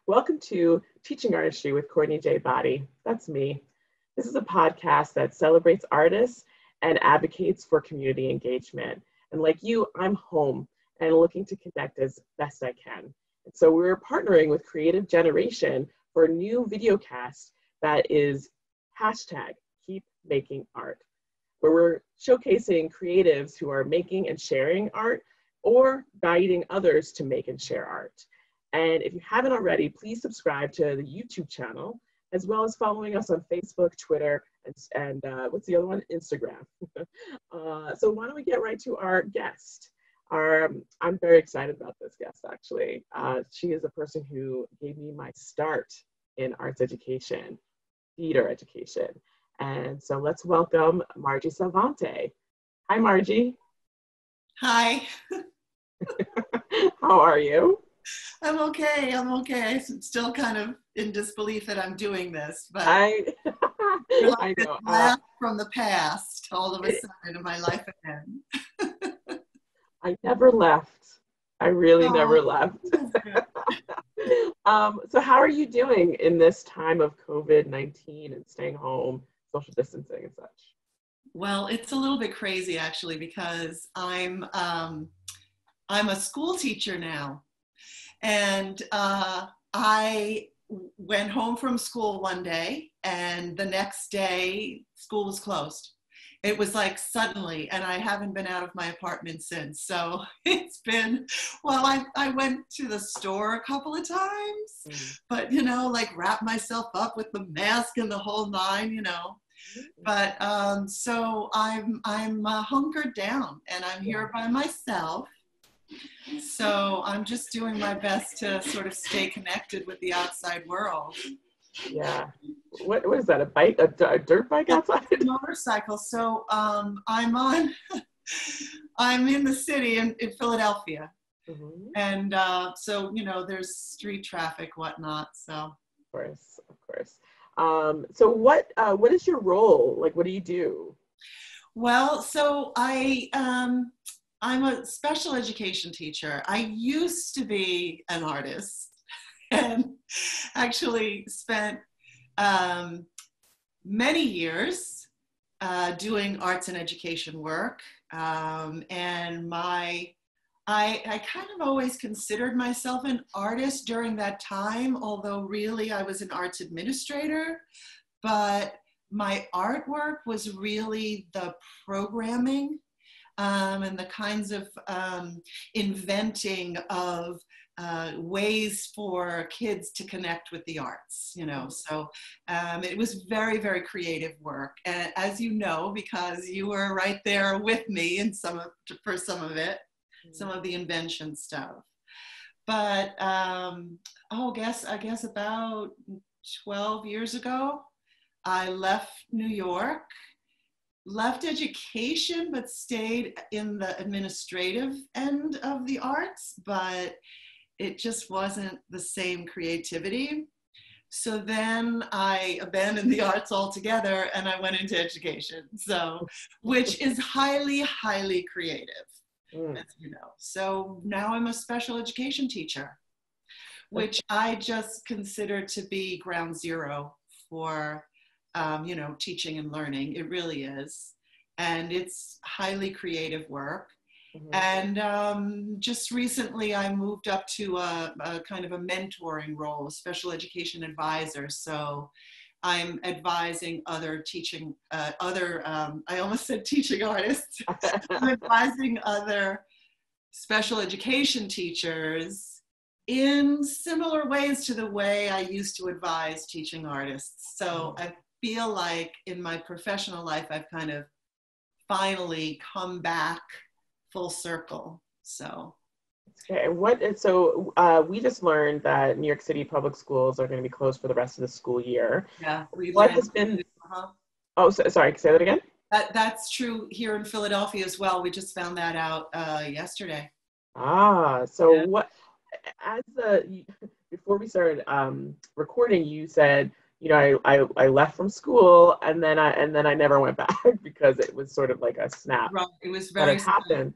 Welcome to Teaching Artistry with Courtney J. Body. That's me. This is a podcast that celebrates artists and advocates for community engagement. And like you, I'm home and looking to connect as best I can. And so we're partnering with Creative Generation for a new video cast that is hashtag Keep Making Art, where we're showcasing creatives who are making and sharing art or guiding others to make and share art. And if you haven't already, please subscribe to the YouTube channel, as well as following us on Facebook, Twitter, and what's the other one? Instagram. So why don't we get right to our guest? I'm very excited about this guest, actually. She is a person who gave me my start in arts education, theater education. And so let's welcome Margie Salvante. Hi, Margie. Hi. How are you? I'm okay. I'm still kind of in disbelief that I'm doing this, but I like know. Blast from the past all of a sudden in my life again. I never left. I really never left. So how are you doing in this time of COVID-19 and staying home, social distancing and such? Well, it's a little bit crazy actually, because I'm a school teacher now. And I went home from school one day, and the next day school was closed. It was like suddenly, and I haven't been out of my apartment since. So it's been, well, I went to the store a couple of times, but like wrap myself up with the mask and the whole nine, But so I'm hunkered down, and I'm here by myself. So I'm just doing my best to sort of stay connected with the outside world. Yeah. What is that? A bike? A dirt bike outside? A motorcycle. So I'm in the city in Philadelphia. Mm-hmm. And so there's street traffic, whatnot. So of course. So what is your role? Like, what do you do? Well, so I'm a special education teacher. I used to be an artist and actually spent many years doing arts and education work. And I kind of always considered myself an artist during that time, although really I was an arts administrator. But my artwork was really the programming and the kinds of inventing of ways for kids to connect with the arts, So it was very, very creative work. And as you know, because you were right there with me in for some of it, some of the invention stuff. But I guess about 12 years ago, I left New York. Left education, but stayed in the administrative end of the arts, but it just wasn't the same creativity. So then I abandoned the arts altogether and I went into education, which is highly, highly creative, as you know. So now I'm a special education teacher, which I just consider to be ground zero for teaching and learning. It really is. And it's highly creative work. Mm-hmm. And just recently I moved up to a kind of a mentoring role, a special education advisor. So I'm advising other I almost said teaching artists. I'm advising other special education teachers in similar ways to the way I used to advise teaching artists. So I feel like in my professional life, I've kind of finally come back full circle. So. Okay. We just learned that New York City public schools are going to be closed for the rest of the school year. Yeah. What has been? Oh, sorry. Say that again. That's true here in Philadelphia as well. We just found that out yesterday. What? Before we started recording, you said, I left from school and then I never went back because it was sort of like a snap. Right. It was very happened.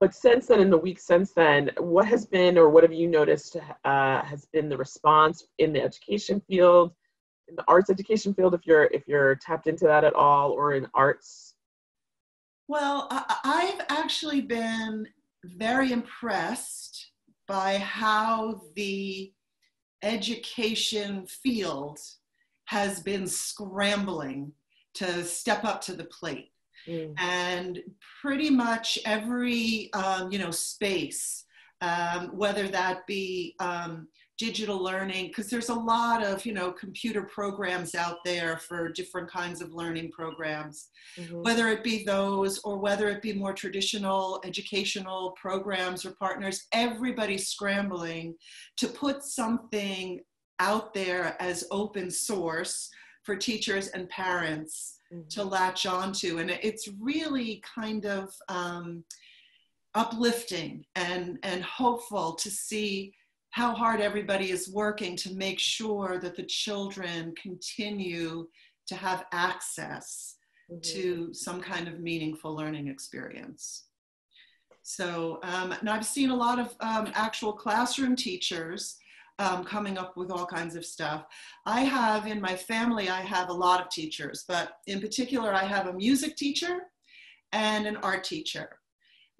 But since then, in the week since then, what has been, or what have you noticed has been the response in the education field, in the arts education field, if you're tapped into that at all, or in arts? Well, I've actually been very impressed by how the education field has been scrambling to step up to the plate. Mm. And pretty much every, space, whether that be digital learning, because there's a lot of, computer programs out there for different kinds of learning programs, Mm-hmm. whether it be those or whether it be more traditional educational programs or partners, everybody's scrambling to put something out there as open source for teachers and parents to latch onto. And it's really kind of uplifting and hopeful to see how hard everybody is working to make sure that the children continue to have access to some kind of meaningful learning experience. So, and I've seen a lot of actual classroom teachers coming up with all kinds of stuff. I have in my family, I have a lot of teachers, but in particular, I have a music teacher and an art teacher.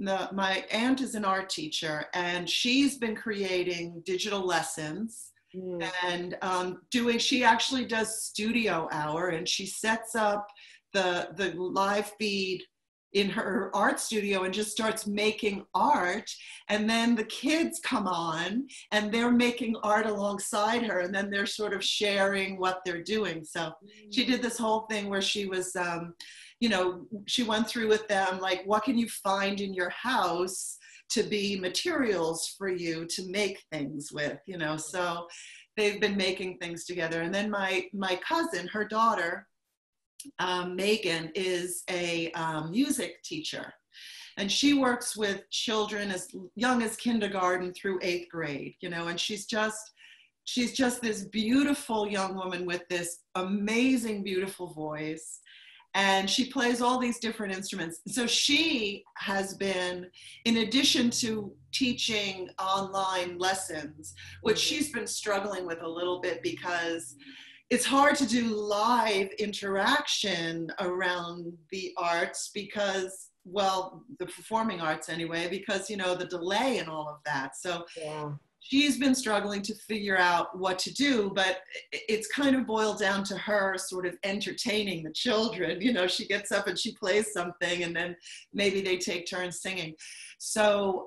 My aunt is an art teacher, and she's been creating digital lessons and she actually does studio hour, and she sets up the live feed in her art studio and just starts making art, and then the kids come on and they're making art alongside her, and then they're sort of sharing what they're doing. So she did this whole thing where she was she went through with them, like, what can you find in your house to be materials for you to make things with, so they've been making things together. And then my cousin, her daughter, Megan, is a music teacher, and she works with children as young as kindergarten through 8th grade, and she's just this beautiful young woman with this amazing, beautiful voice. And she plays all these different instruments. So she has been, in addition to teaching online lessons, which she's been struggling with a little bit because it's hard to do live interaction around the arts because, well, the performing arts anyway, because, the delay and all of that. So yeah. She's been struggling to figure out what to do, but it's kind of boiled down to her sort of entertaining the children. She gets up and she plays something, and then maybe they take turns singing. So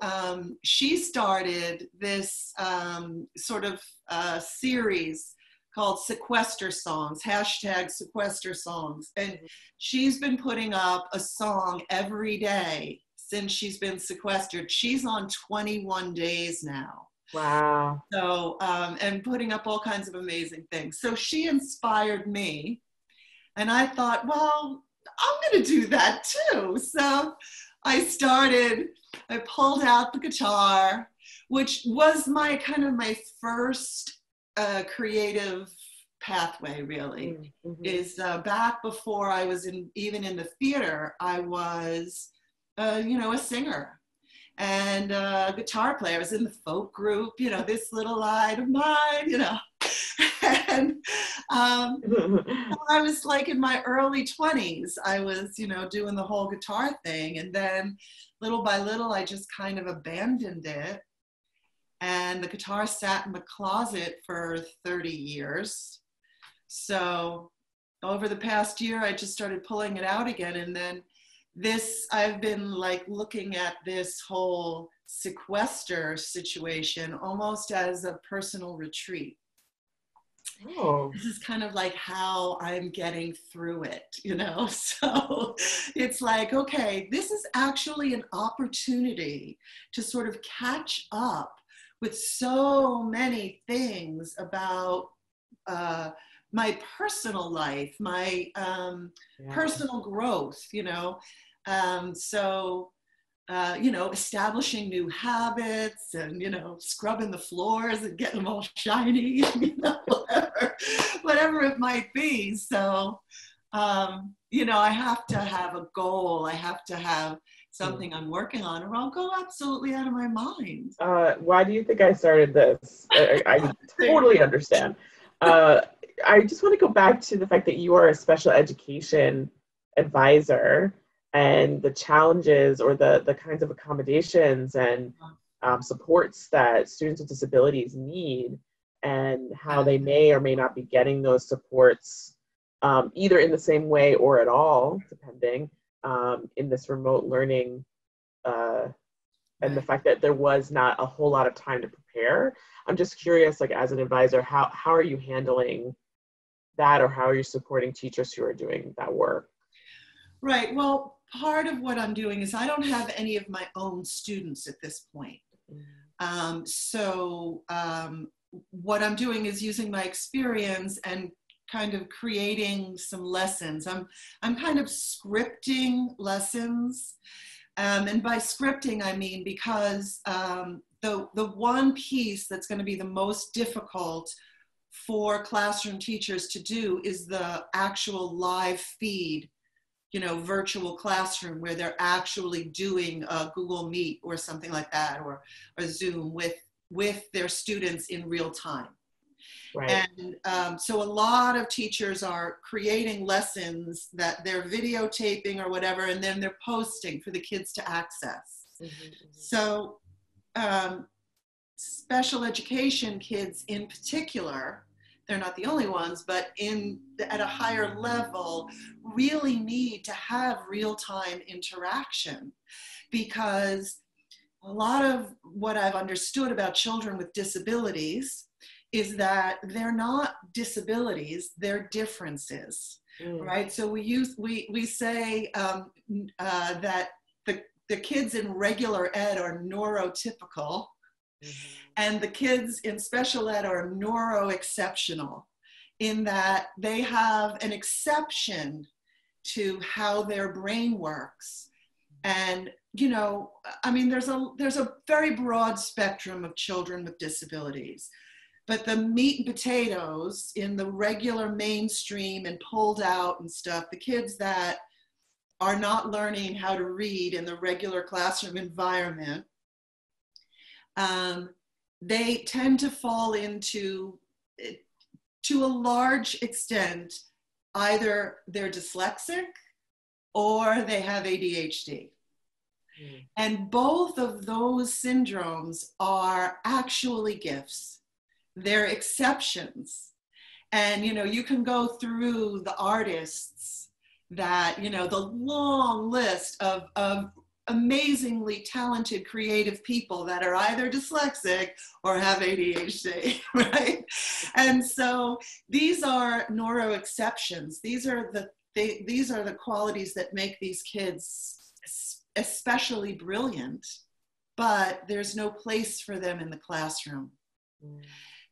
she started this sort of series called Sequester Songs, #Sequester Songs. And she's been putting up a song every day since she's been sequestered. She's on 21 days now. Wow. So, and putting up all kinds of amazing things. So she inspired me, and I thought, well, I'm going to do that too. So I pulled out the guitar, which was my first creative pathway, really. Mm-hmm. Is back before I was even in the theater, I was, a singer and a guitar player. I was in the folk group, This Little Light of Mine, and I was like in my early 20s, I was, doing the whole guitar thing. And then little by little, I just kind of abandoned it. And the guitar sat in the closet for 30 years. So over the past year, I just started pulling it out again. And then I've been like looking at this whole sequester situation almost as a personal retreat. Oh. This is kind of like how I'm getting through it, So it's like, okay, this is actually an opportunity to sort of catch up with so many things about my personal life, my personal growth, establishing new habits and, scrubbing the floors and getting them all shiny, whatever it might be. So, I have to have a goal. I have to have something I'm working on, or I'll go absolutely out of my mind. Why do you think I started this? I totally understand. I just want to go back to the fact that you are a special education advisor and the challenges or the kinds of accommodations and supports that students with disabilities need, and how they may or may not be getting those supports either in the same way or at all, depending, in this remote learning, and the fact that there was not a whole lot of time to prepare. I'm just curious, like as an advisor, how are you handling that, or how are you supporting teachers who are doing that work? Right. Well, part of what I'm doing is I don't have any of my own students at this point. What I'm doing is using my experience and kind of creating some lessons. I'm kind of scripting lessons. And by scripting, I mean because the one piece that's going to be the most difficult for classroom teachers to do is the actual live feed, virtual classroom where they're actually doing a Google Meet or something like that, or Zoom with their students in real time. Right. And so a lot of teachers are creating lessons that they're videotaping or whatever, and then they're posting for the kids to access. So special education kids in particular, they're not the only ones, but at a higher level, really need to have real-time interaction, because a lot of what I've understood about children with disabilities is that they're not disabilities, they're differences, right? So we say that the kids in regular ed are neurotypical, and the kids in special ed are neuroexceptional, in that they have an exception to how their brain works. And there's a very broad spectrum of children with disabilities. But the meat and potatoes in the regular mainstream and pulled out and stuff, the kids that are not learning how to read in the regular classroom environment, they tend to fall into, to a large extent, either they're dyslexic or they have ADHD. And both of those syndromes are actually gifts. They're exceptions. And, you can go through the artists that, the long list of amazingly talented, creative people that are either dyslexic or have ADHD, right? And so these are neuro exceptions. These are the qualities that make these kids especially brilliant, but there's no place for them in the classroom.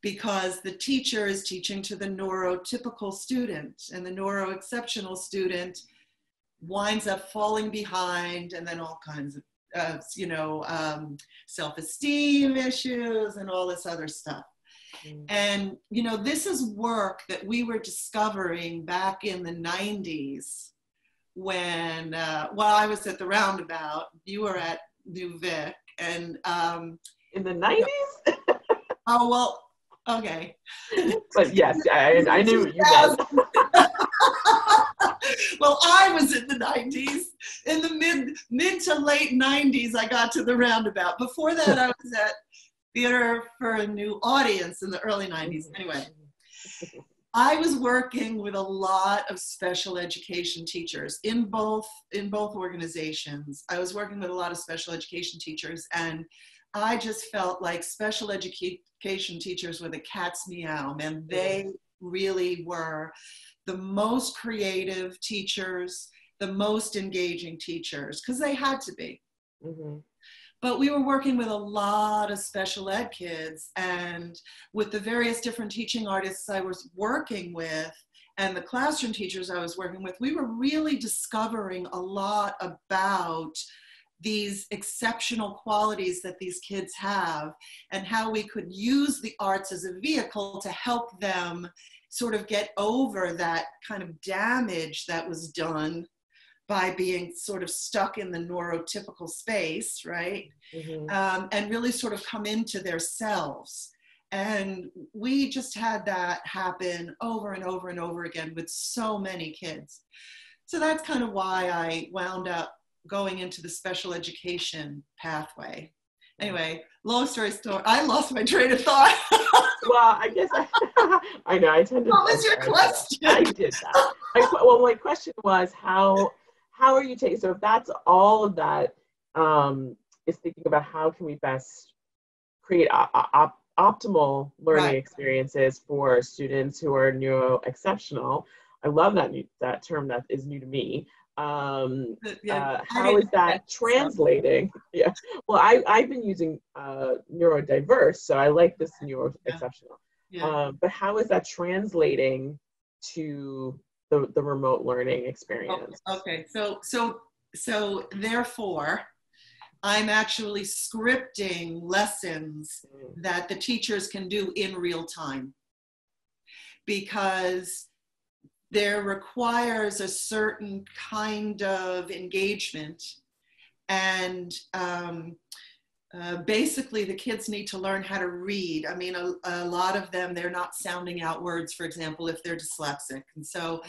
Because the teacher is teaching to the neurotypical student, and the neuroexceptional student winds up falling behind, and then all kinds of, self-esteem issues and all this other stuff. And, this is work that we were discovering back in the 90s when, I was at the Roundabout, you were at New Vic, and... in the 90s? Oh, well, okay. But yes, I knew what you meant. Well, I was in the 90s. In the mid to late 90s, I got to the Roundabout. Before that, I was at Theater for a New Audience in the early 90s. Anyway, I was working with a lot of special education teachers in both organizations. I was working with a lot of special education teachers, and I just felt like special education teachers were the cat's meow, and they really were the most creative teachers, the most engaging teachers, because they had to be. But we were working with a lot of special ed kids, and with the various different teaching artists I was working with and the classroom teachers I was working with, we were really discovering a lot about these exceptional qualities that these kids have, and how we could use the arts as a vehicle to help them sort of get over that kind of damage that was done by being sort of stuck in the neurotypical space, right? And really sort of come into their selves. And we just had that happen over and over and over again with so many kids. So that's kind of why I wound up going into the special education pathway. Anyway, long story short, I lost my train of thought. Well, I guess I know I tend to. What was your question? I did that. Well, my question was how are you taking? So if that's all of that is thinking about how can we best create optimal learning experiences for students who are neuro exceptional. I love that term that is new to me. How is that translating? Yeah. Well, I've been using neurodiverse, so I like this neuro exceptional. But how is that translating to the remote learning experience? Okay. So therefore, I'm actually scripting lessons that the teachers can do in real time, because there requires a certain kind of engagement, and basically the kids need to learn how to read. I mean, a lot of them, they're not sounding out words, for example, if they're dyslexic. And so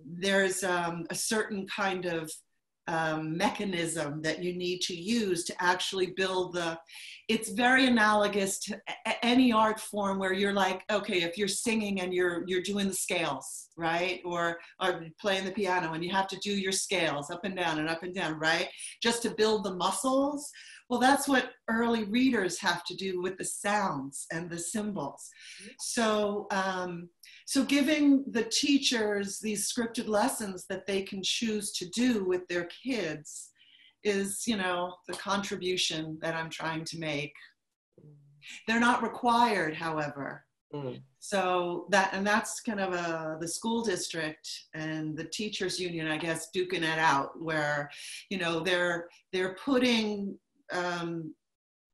there's a certain kind of mechanism that you need to use to actually build it's very analogous to any art form where you're like, okay, if you're singing and you're doing the scales, right? Or playing the piano and you have to do your scales up and down, right? Just to build the muscles. Well, that's what early readers have to do with the sounds and the symbols. So giving the teachers these scripted lessons that they can choose to do with their kids is, the contribution that I'm trying to make. They're not required, however. So that's kind of the school district and the teachers union, I guess, duking it out, where, they're putting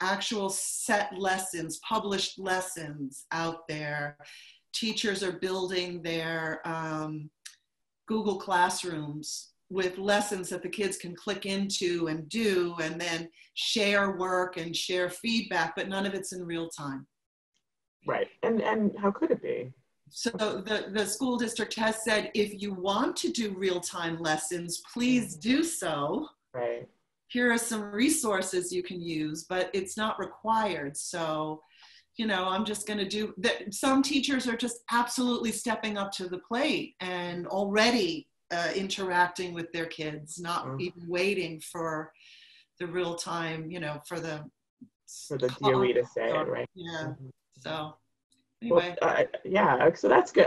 actual set lessons, published lessons out there. Teachers are building their Google Classrooms with lessons that the kids can click into and do, and then share work and share feedback, but none of it's in real time. Right. And how could it be? So the school district has said, if you want to do real-time lessons, please do so. Right. Here are some resources you can use, but it's not required. So, I'm just going to do that. Some teachers are just absolutely stepping up to the plate and already interacting with their kids, not even waiting for the real time, for the DOE to say it, right? Yeah. So anyway. Well, so that's good.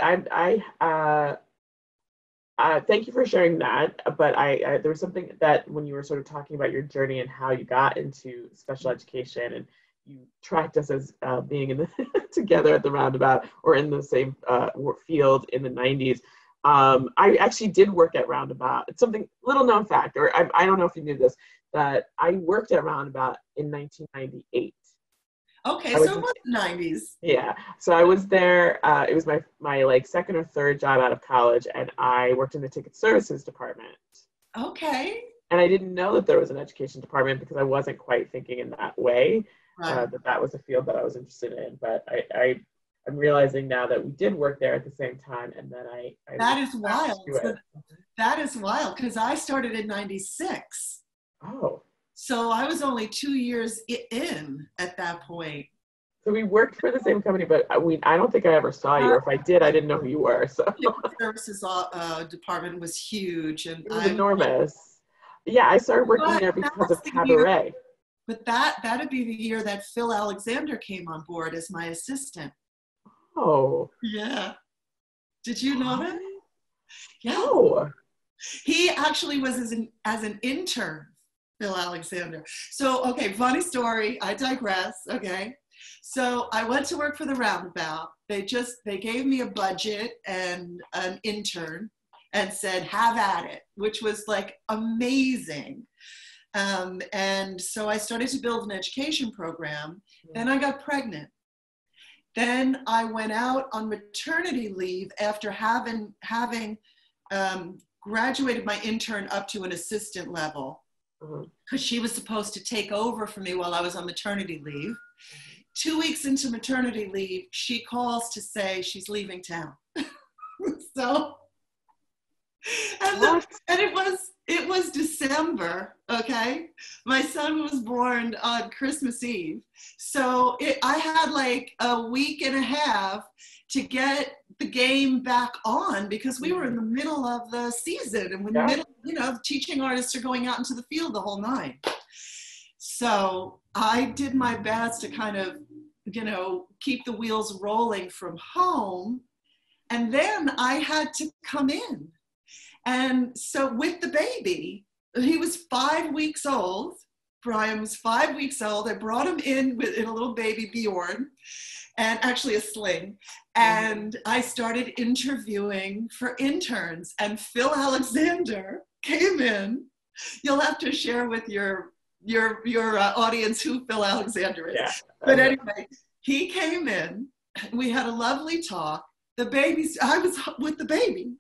Thank you for sharing that. But there was something that when you were sort of talking about your journey and how you got into special education, and you tracked us as being together at the Roundabout or in the same field in the 90s. I actually did work at Roundabout. It's something little known fact, or I don't know if you knew this, that I worked at Roundabout in 1998. Okay, so it was the 90s. Yeah, so I was there. It was my like second or third job out of college, and I worked in the ticket services department. Okay. And I didn't know that there was an education department because I wasn't quite thinking in that way, that was a field that I was interested in. But I'm realizing now that we did work there at the same time, and then I that is wild. So that is wild, because I started in 96. Oh. So I was only 2 years in at that point. So we worked for the same company, but I don't think I ever saw you, or if I did, I didn't know who you were. So the services department was huge, and it was enormous. Yeah, I started working there because of Cabaret. But that'd be the year that Phil Alexander came on board as my assistant. Oh. Yeah. Did you know that? Yeah. No. He actually was as an intern, Phil Alexander. So, okay, funny story. I digress. Okay. So I went to work for the Roundabout. They gave me a budget and an intern and said, have at it, which was like amazing. And so I started to build an education program. Then I got pregnant. Then I went out on maternity leave after having graduated my intern up to an assistant level because she was supposed to take over for me while I was on maternity leave. 2 weeks into maternity leave, she calls to say she's leaving town. So, and it was December, okay? My son was born on Christmas Eve. So I had like a week and a half to get the game back on because we were in the middle of the season and teaching artists are going out into the field the whole nine. So I did my best to kind of, keep the wheels rolling from home. And then I had to come in. And so with the baby, he was 5 weeks old. Brian was 5 weeks old. I brought him in in a little baby Bjorn, and actually a sling. And I started interviewing for interns, and Phil Alexander came in. You'll have to share with your audience who Phil Alexander is. Yeah. But anyway, he came in. We had a lovely talk. I was with the baby.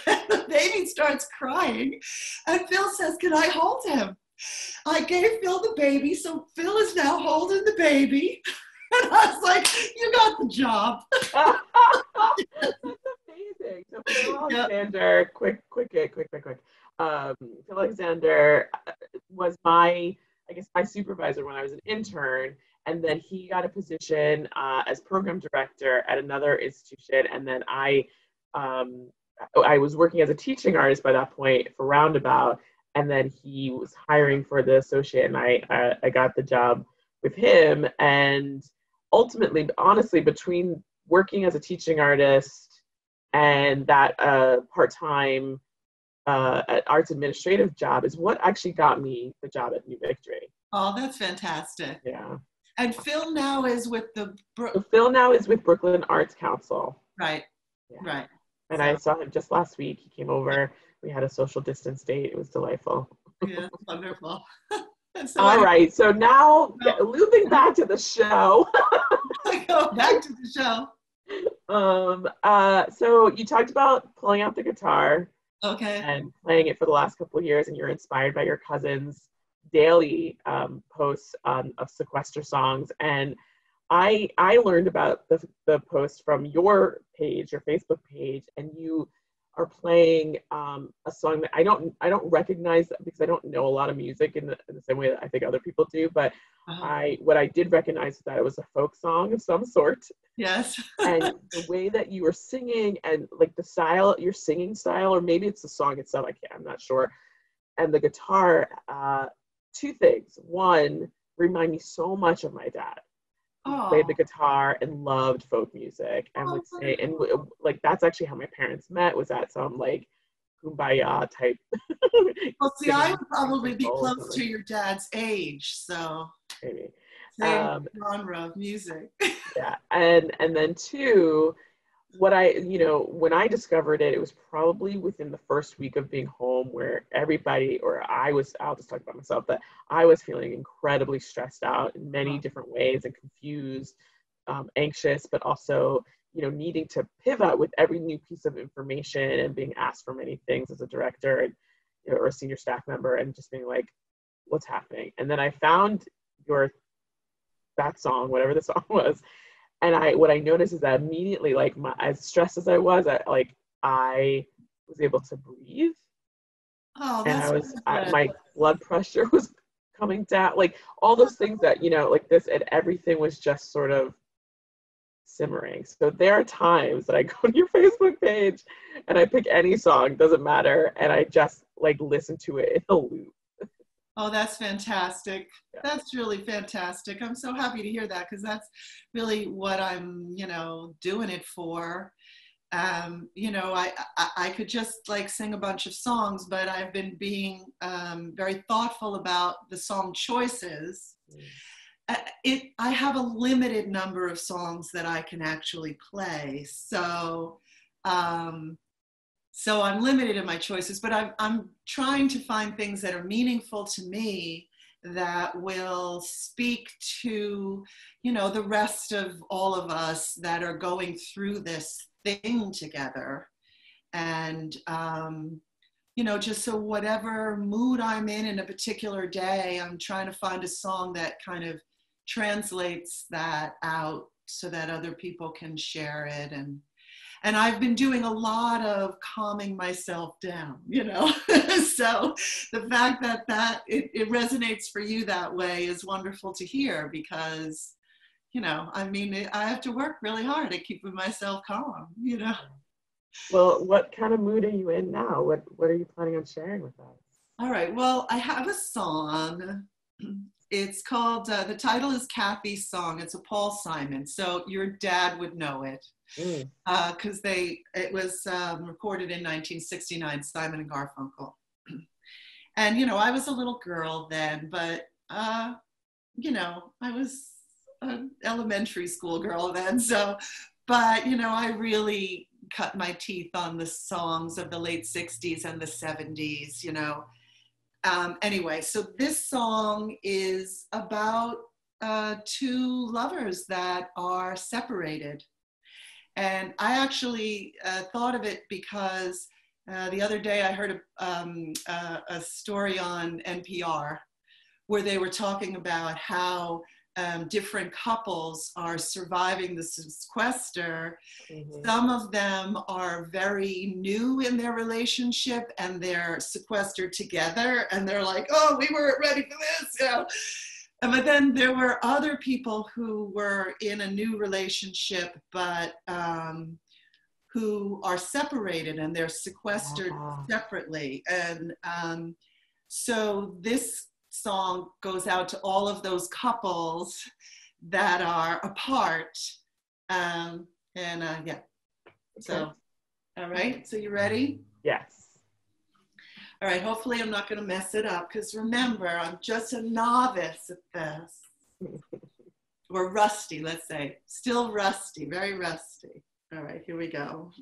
The baby starts crying, and Phil says, "Can I hold him?" I gave Phil the baby, so Phil is now holding the baby. And I was like, "You got the job." That's amazing. So Phil Alexander, quick. Phil Alexander was my supervisor when I was an intern, and then he got a position as program director at another institution, and then I was working as a teaching artist by that point for Roundabout, and then he was hiring for the associate, and I got the job with him. And ultimately, honestly, between working as a teaching artist and that part-time arts administrative job is what actually got me the job at New Victory. Oh, that's fantastic. Yeah. And Phil now is with Brooklyn Arts Council. Right. Yeah. Right. And I saw him just last week. He came over. We had a social distance date. It was delightful. Yeah, wonderful. All right. So now, looping back to the show. Go back to the show. So you talked about pulling out the guitar. Okay. And playing it for the last couple of years, and you're inspired by your cousin's daily posts of sequester songs. And I learned about the post from your page, your Facebook page, and you are playing a song that I don't recognize because I don't know a lot of music in the same way that I think other people do. But what I did recognize is that it was a folk song of some sort. Yes. And the way that you were singing and like the style, your singing style, or maybe it's the song itself, I'm not sure. And the guitar, two things. One, remind me so much of my dad. He played the guitar and loved folk music and would say, and like that's actually how my parents met, was at some like kumbaya type. Well, see, I would probably be close to your dad's age, so maybe. Same genre of music. Yeah, and then two, when I discovered it, it was probably within the first week of being home, where everybody, I'll just talk about myself, that I was feeling incredibly stressed out in many different ways and confused, anxious, but also, needing to pivot with every new piece of information and being asked for many things as a director and, or a senior staff member, and just being like, what's happening? And then I found that song, whatever the song was. And what I noticed is that immediately, like, as stressed as I was, I was able to breathe. Oh, that's my blood pressure was coming down, like all those things that, like this, and everything was just sort of simmering. So there are times that I go to your Facebook page and I pick any song, doesn't matter, and I just like listen to it in a loop. Oh, that's fantastic. Yeah. That's really fantastic. I'm so happy to hear that, because that's really what I'm, doing it for. I could just like sing a bunch of songs, but I've been being very thoughtful about the song choices. I have a limited number of songs that I can actually play. So I'm limited in my choices, but I'm trying to find things that are meaningful to me, that will speak to, the rest of all of us that are going through this thing together. And you know, just so whatever mood I'm in a particular day, I'm trying to find a song that kind of translates that out so that other people can share it. And I've been doing a lot of calming myself down, you know. So the fact that it resonates for you that way is wonderful to hear, because, you know, I mean, I have to work really hard at keeping myself calm, you know. Well, what kind of mood are you in now? What are you planning on sharing with us? All right, well, I have a song. It's called, the title is Kathy's Song. It's a Paul Simon, so your dad would know it, because it was recorded in 1969, Simon and Garfunkel. And, you know, I was a little girl then, but, you know, I was an elementary school girl then. So, but, you know, I really cut my teeth on the songs of the late 60s and the 70s, you know. Anyway, so this song is about two lovers that are separated. And I actually thought of it because the other day I heard a story on NPR where they were talking about how different couples are surviving the sequester. Mm-hmm. Some of them are very new in their relationship and they're sequestered together and they're like, oh, we weren't ready for this, you know. But then there were other people who were in a new relationship, but who are separated and they're sequestered separately. And so this song goes out to all of those couples that are apart. Yeah. Okay. So, all right. So you ready? Yes. All right. Hopefully I'm not going to mess it up, because remember, I'm just a novice at this. Or rusty, let's say. Still rusty, very rusty. All right. Here we go.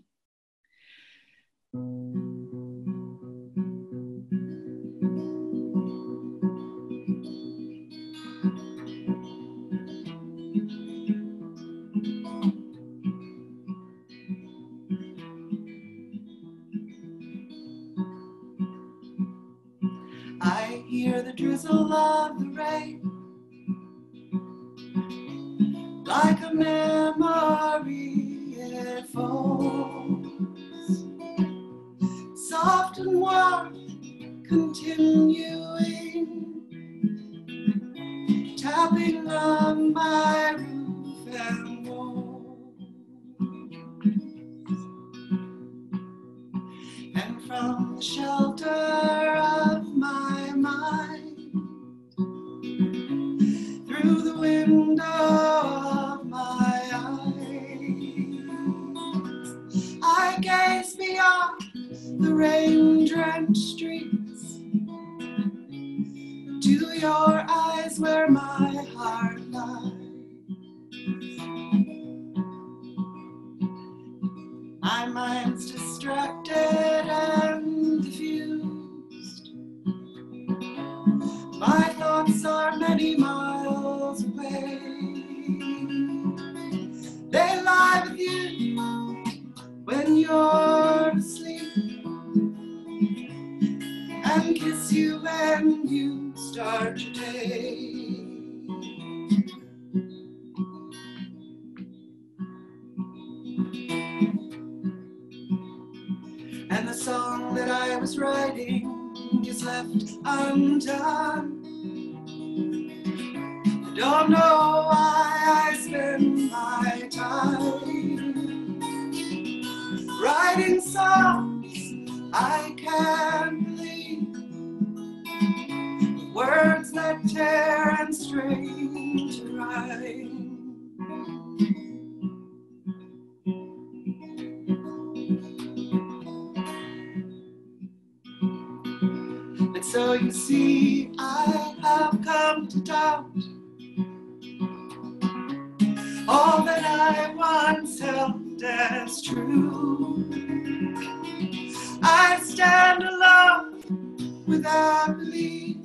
I hear the drizzle of the rain, like a memory it falls, soft and warm, continuing, tapping on my roof and walls. And from the shelter of my mind, through the window of my eyes, I gaze beyond the rain-drenched streets to your eyes where my heart lies. My mind's distracted and diffused. My thoughts are many miles away. They lie with you when you're asleep, and kiss you when you start your day. And the song that I was writing is left undone. I don't know why I spend my time writing songs I can't believe, words that tear and strain to rhyme. And so you see, I have come to doubt all that I once held as true. I stand alone without belief.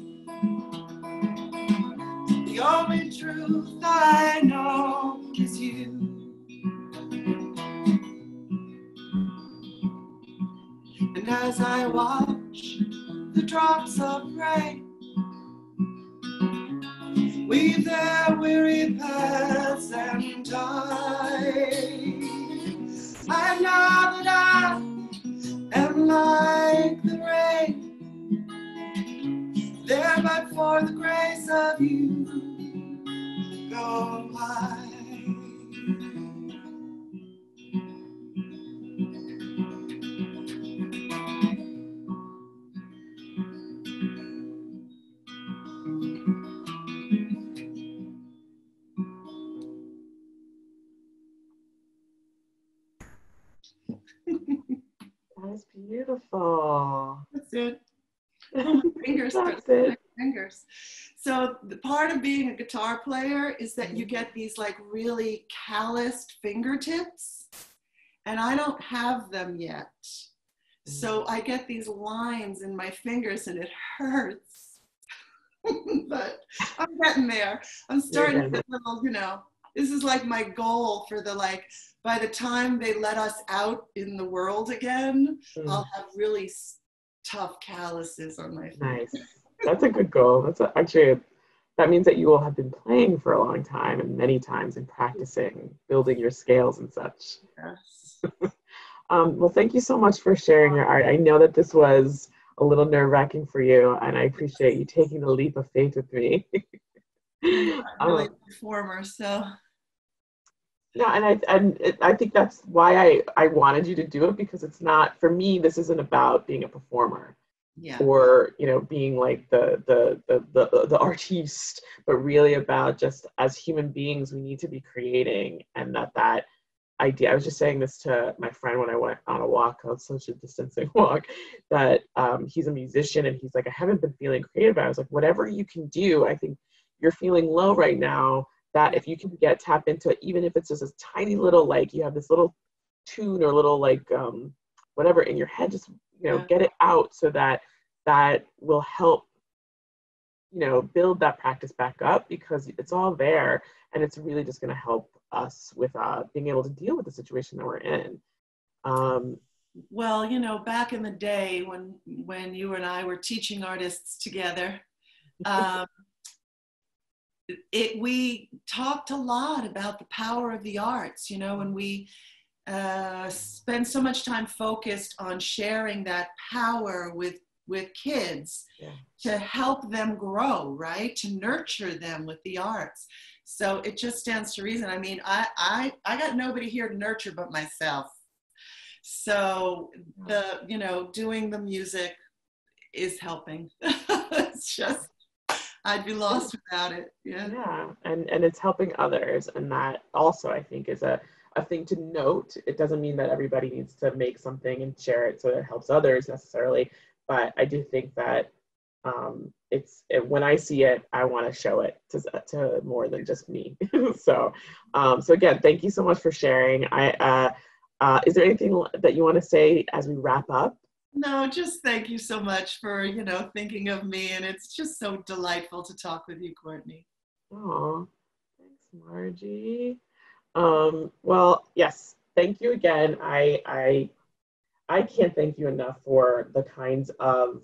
The only truth I know is you. And as I watch go by. That was beautiful. That's it. Oh, my fingers start That's it. fingers. So the part of being a guitar player is that you get these like really calloused fingertips, and I don't have them yet. So I get these lines in my fingers and it hurts. But I'm getting there. I'm starting to get little, you know, this is like my goal for the like, by the time they let us out in the world again, I'll have really tough calluses on my fingers. Nice. That's a good goal. Actually, that means that you will have been playing for a long time and many times and practicing, building your scales and such. Yes. Well, thank you so much for sharing your art. I know that this was a little nerve-wracking for you, and I appreciate you taking the leap of faith with me. I'm really a performer, so. No, and I think that's why I wanted you to do it, because it's not, for me, this isn't about being a performer. Yeah. Or, you know, being like the artiste, but really about just as human beings, we need to be creating, and that idea. I was just saying this to my friend when I went on a walk, on social distancing walk, that he's a musician and he's like, I haven't been feeling creative. I was like, whatever you can do, I think you're feeling low right now, that if you can tap into it, even if it's just a tiny little, like you have this little tune or little like whatever in your head, just, you know, get it out, so that will help, you know, build that practice back up, because it's all there, and it's really just going to help us with being able to deal with the situation that we're in. Well, you know, back in the day when you and I were teaching artists together, we talked a lot about the power of the arts, you know, and we spend so much time focused on sharing that power with kids to help them grow, right? To nurture them with the arts. So it just stands to reason. I mean, I got nobody here to nurture but myself. So you know, doing the music is helping. It's just, I'd be lost without it. Yeah, and it's helping others, and that also, I think, is a thing to note. It doesn't mean that everybody needs to make something and share it so that it helps others necessarily, but I do think that when I see it, I want to show it to more than just me. So again, thank you so much for sharing. Is there anything that you want to say as we wrap up? No, just thank you so much for, you know, thinking of me, and it's just so delightful to talk with you, Courtney. Oh, thanks, Margie. Well, yes, thank you again. I can't thank you enough for the kinds of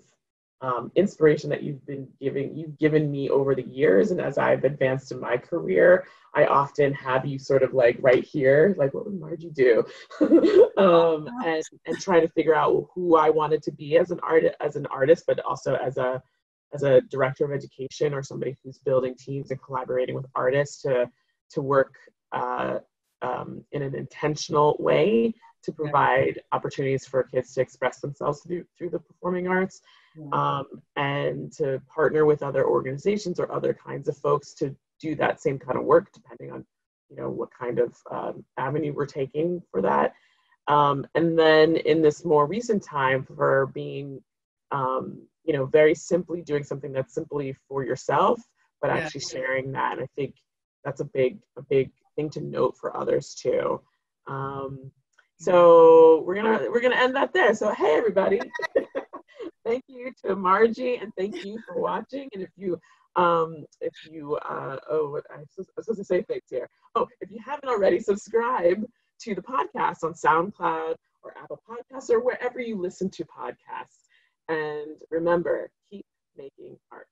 inspiration that you've given me over the years. And as I've advanced in my career, I often have you sort of like right here, like, what would Margie do? And trying to figure out who I wanted to be as an artist, but also as a director of education, or somebody who's building teams and collaborating with artists to work in an intentional way to provide opportunities for kids to express themselves through the performing arts, and to partner with other organizations or other kinds of folks to do that same kind of work, depending on, you know, what kind of avenue we're taking for that. And then in this more recent time, for being, you know, very simply doing something that's simply for yourself, but actually sharing that. And I think that's a big thing to note for others too. So we're gonna end that there. So hey everybody, thank you to Margie, and thank you for watching. And if you I'm supposed to say things here. Oh, if you haven't already, subscribe to the podcast on SoundCloud or Apple Podcasts or wherever you listen to podcasts. And remember, keep making art.